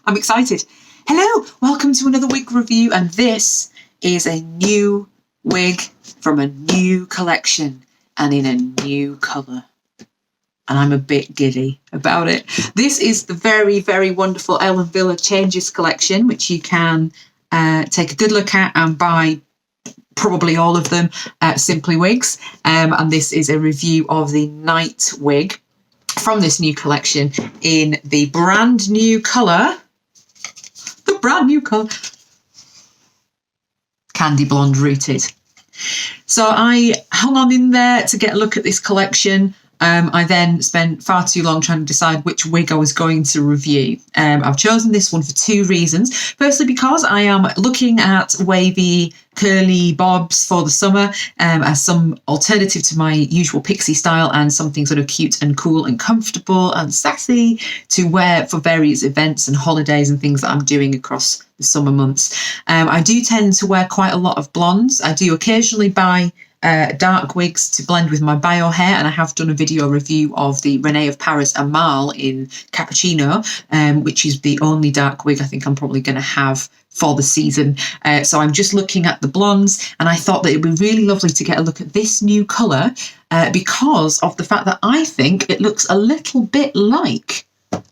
I'm excited. Hello, welcome to another wig review, and this is a new wig from a new collection and in a new colour. And I'm a bit giddy about it. This is the very, very wonderful Ellen Wille Changes Collection, which you can take a good look at and buy probably all of them at Simply Wigs. And this is a review of the night wig from this new collection in the brand new colour. The brand new colour. Candy Blonde Rooted. So I hung on in there to get a look at this collection. I then spent far too long trying to decide which wig I was going to review. I've chosen this one for two reasons. Firstly, because I am looking at wavy, curly bobs for the summer as some alternative to my usual pixie style and something sort of cute and cool and comfortable and sassy to wear for various events and holidays and things that I'm doing across the summer months. I do tend to wear quite a lot of blondes. I do occasionally buy dark wigs to blend with my bio hair, and I have done a video review of the Renee of Paris Amal in Cappuccino, which is the only dark wig I think I'm probably going to have for the season. So I'm just looking at the blondes, and I thought that it would be really lovely to get a look at this new colour because of the fact that I think it looks a little bit like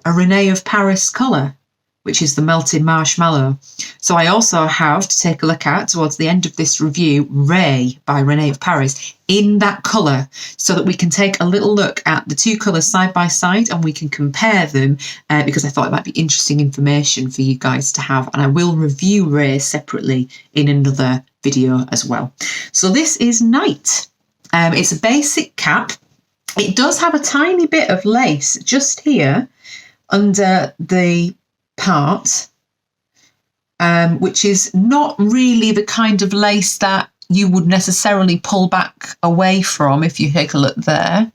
a Renee of Paris colour, which is the melted marshmallow. So I also have to take a look at, towards the end of this review, Ray by Renee of Paris in that colour, so that we can take a little look at the two colours side by side and we can compare them because I thought it might be interesting information for you guys to have. And I will review Ray separately in another video as well. So this is Night. It's a basic cap. It does have a tiny bit of lace just here under the part, which is not really the kind of lace that you would necessarily pull back away from if you take a look there.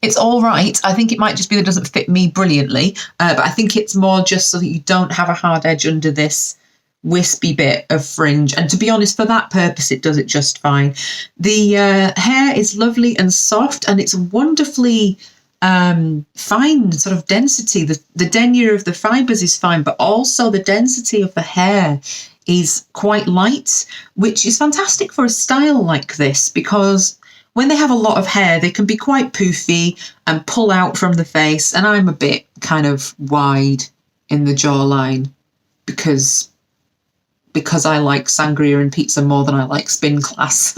It's all right. I think it might just be that it doesn't fit me brilliantly, but I think it's more just so that you don't have a hard edge under this wispy bit of fringe. And to be honest, for that purpose, it does it just fine. The hair is lovely and soft, and it's wonderfully fine sort of density. The denier of the fibres is fine, but also the density of the hair is quite light, which is fantastic for a style like this, because when they have a lot of hair, they can be quite poofy and pull out from the face. And I'm a bit kind of wide in the jawline because I like sangria and pizza more than I like spin class.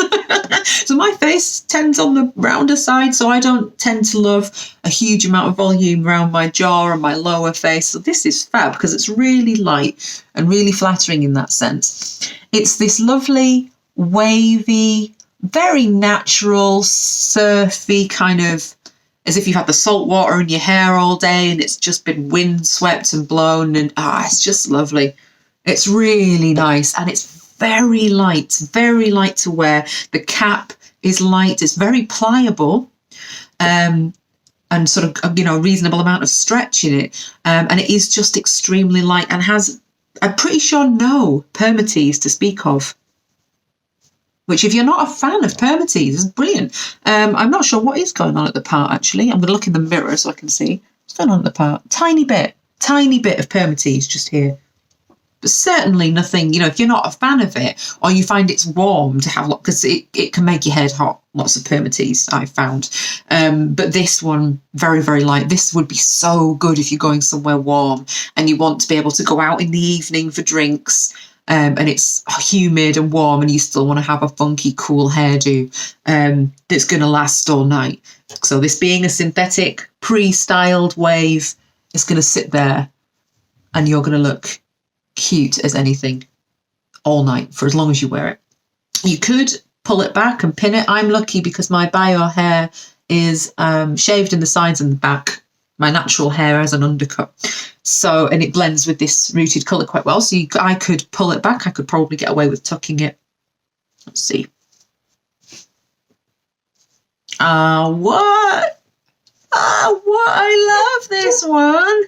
So my face tends on the rounder side, so I don't tend to love a huge amount of volume around my jaw and my lower face. So this is fab because it's really light and really flattering in that sense. It's this lovely, wavy, very natural, surfy kind of, as if you've had the salt water in your hair all day and it's just been windswept and blown, and it's just lovely. It's really nice, and it's very light to wear. The cap is light, it's very pliable, and sort of, a reasonable amount of stretch in it. And it is just extremely light and has, I'm pretty sure, no permatease to speak of. Which, if you're not a fan of permatease, is brilliant. I'm not sure what is going on at the part, actually. I'm going to look in the mirror so I can see what's going on at the part. Tiny bit of permatease just here. But certainly nothing, if you're not a fan of it or you find it's warm to have, because it can make your head hot, lots of permatease, I've found. But this one, very, very light. This would be so good if you're going somewhere warm and you want to be able to go out in the evening for drinks, and it's humid and warm and you still want to have a funky, cool hairdo that's going to last all night. So this being a synthetic, pre-styled wave, it's going to sit there and you're going to look cute as anything all night for as long as you wear it. You could pull it back and pin it. I'm lucky because my bio hair is shaved in the sides and the back. My natural hair has an undercut, so, and it blends with this rooted colour quite well, so I could pull it back. I could probably get away with tucking it. Let's see. What I love this one.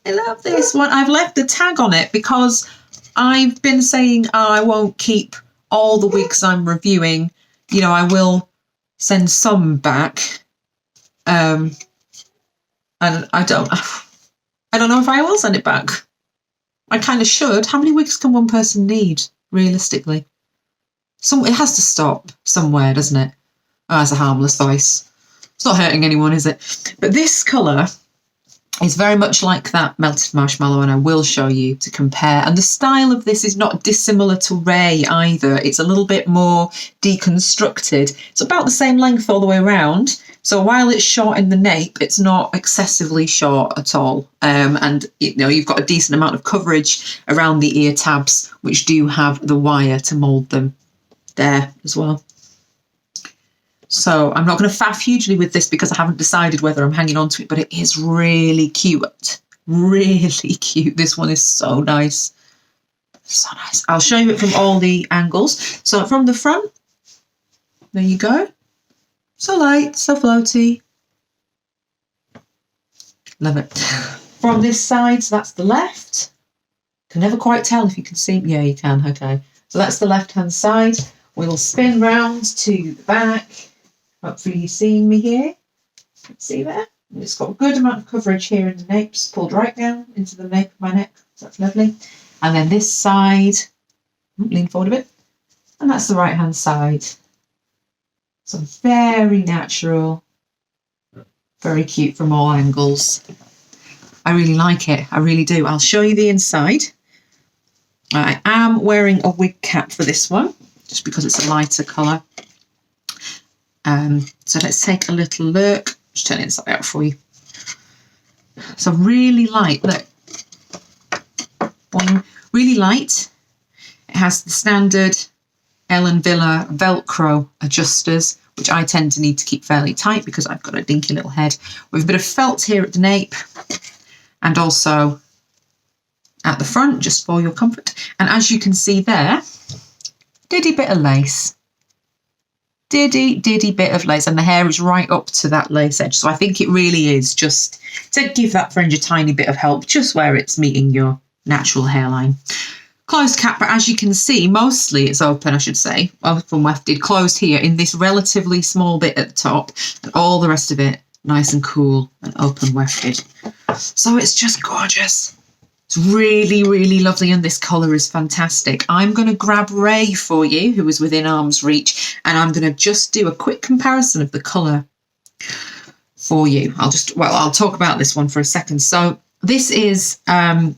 I love this one. I've left the tag on it because I've been saying I won't keep all the wigs I'm reviewing. I will send some back. And I I don't know if I will send it back. I kind of should. How many wigs can one person need, realistically? It has to stop somewhere, doesn't it? Oh, it's a harmless voice. It's not hurting anyone, is it? But this colour is very much like that melted marshmallow, and I will show you to compare. And the style of this is not dissimilar to Ray either. It's a little bit more deconstructed. It's about the same length all the way around. So while it's short in the nape, it's not excessively short at all. And you've got a decent amount of coverage around the ear tabs, which do have the wire to mould them there as well. So I'm not going to faff hugely with this because I haven't decided whether I'm hanging on to it, but it is really cute. Really cute. This one is so nice. So nice. I'll show you it from all the angles. So from the front, there you go. So light, so floaty. Love it. From this side, so that's the left. Can never quite tell if you can see. Yeah, you can. Okay. So that's the left-hand side. We'll spin round to the back. Hopefully you're seeing me here. See there? And it's got a good amount of coverage here in the nape. Just pulled right down into the nape of my neck. So that's lovely. And then this side, lean forward a bit. And that's the right-hand side. So very natural, very cute from all angles. I really like it. I really do. I'll show you the inside. I am wearing a wig cap for this one, just because it's a lighter colour. So let's take a little look. Just turn it inside out for you. So really light, look. Boing. Really light. It has the standard Ellen Wille Velcro adjusters, which I tend to need to keep fairly tight because I've got a dinky little head. With a bit of felt here at the nape and also at the front, just for your comfort. And as you can see there, diddy bit of lace. Diddy bit of lace, and the hair is right up to that lace edge. So I think it really is just to give that fringe a tiny bit of help, just where it's meeting your natural hairline. Closed cap, but as you can see, mostly it's open, I should say. Open wefted, closed here in this relatively small bit at the top, and all the rest of it nice and cool and open wefted. So it's just gorgeous. It's really, really lovely, and this colour is fantastic. I'm going to grab Ray for you, who is within arm's reach, and I'm going to just do a quick comparison of the colour for you. I'll talk about this one for a second. So this is, as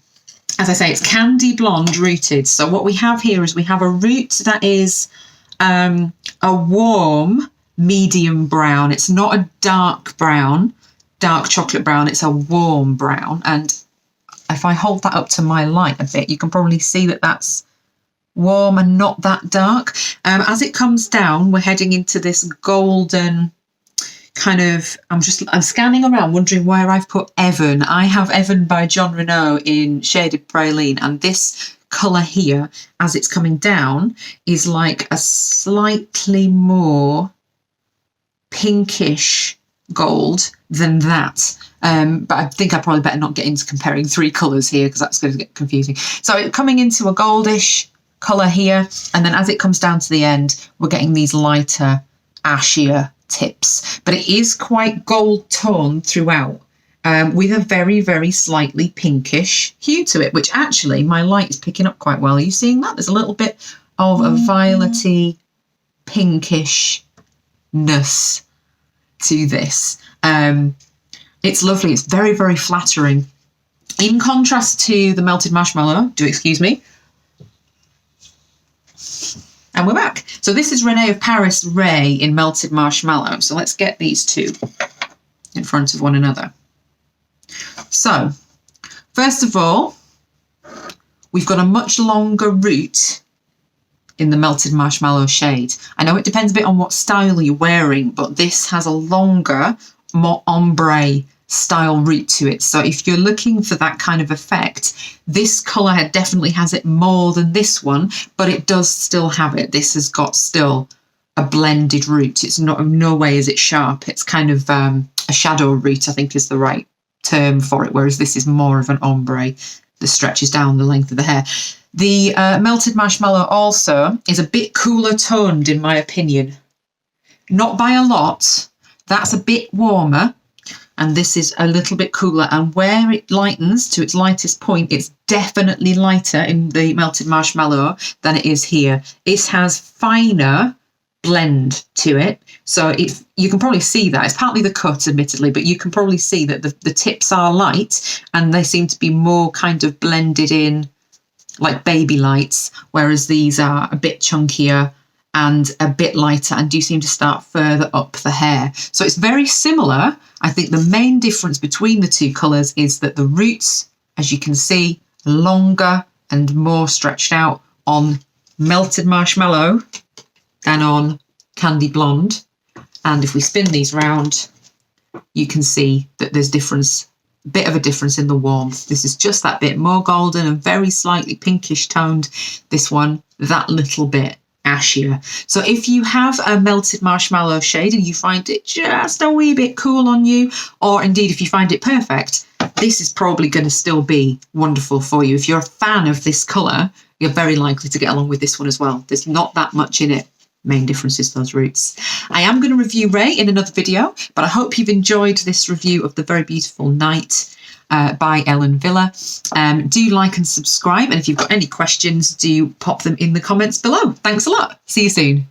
I say, it's candy blonde rooted. So what we have here is we have a root that is a warm medium brown. It's not a dark brown, dark chocolate brown. It's a warm brown. And if I hold that up to my light a bit, you can probably see that that's warm and not that dark. As it comes down, we're heading into this golden kind of, I'm scanning around wondering where I've put Evan. I have Evan by John Renault in shaded praline, and this colour here, as it's coming down, is like a slightly more pinkish gold than that. But I think I probably better not get into comparing three colours here because that's going to get confusing. So it's coming into a goldish colour here, and then as it comes down to the end, we're getting these lighter, ashier tips. But it is quite gold toned throughout, with a very, very slightly pinkish hue to it, which actually my light is picking up quite well. Are you seeing that? There's a little bit of a violety pinkishness to this. It's lovely. It's very, very flattering. In contrast to the melted marshmallow, do excuse me. And we're back. So this is Renee of Paris Ray in melted marshmallow. So let's get these two in front of one another. So first of all, we've got a much longer root in the melted marshmallow shade. I know it depends a bit on what style you're wearing, but this has a longer, more ombre style root to it. So if you're looking for that kind of effect, this colour definitely has it more than this one, but it does still have it. This has got still a blended root. It's not, in no way is it sharp. It's kind of a shadow root, I think is the right term for it, whereas this is more of an ombre that stretches down the length of the hair. The melted marshmallow also is a bit cooler toned, in my opinion. Not by a lot. That's a bit warmer. and this is a little bit cooler. And where it lightens to its lightest point, it's definitely lighter in the melted marshmallow than it is here. It has finer blend to it. So you can probably see that. It's partly the cut, admittedly, but you can probably see that the tips are light and they seem to be more kind of blended in like baby lights, whereas these are a bit chunkier and a bit lighter and do seem to start further up the hair. So it's very similar. I think the main difference between the two colours is that the roots, as you can see, are longer and more stretched out on melted marshmallow than on candy blonde. And if we spin these round, you can see that there's bit of a difference in the warmth. This is just that bit more golden and very slightly pinkish toned. This one, that little bit ashier. So if you have a melted marshmallow shade and you find it just a wee bit cool on you, or indeed if you find it perfect, this is probably going to still be wonderful for you. If you're a fan of this colour, you're very likely to get along with this one as well. There's not that much in it. Main difference is those roots. I am going to review Ray in another video, but I hope you've enjoyed this review of The Very Beautiful Night by Ellen Wille. Do like and subscribe, and if you've got any questions, do pop them in the comments below. Thanks a lot. See you soon.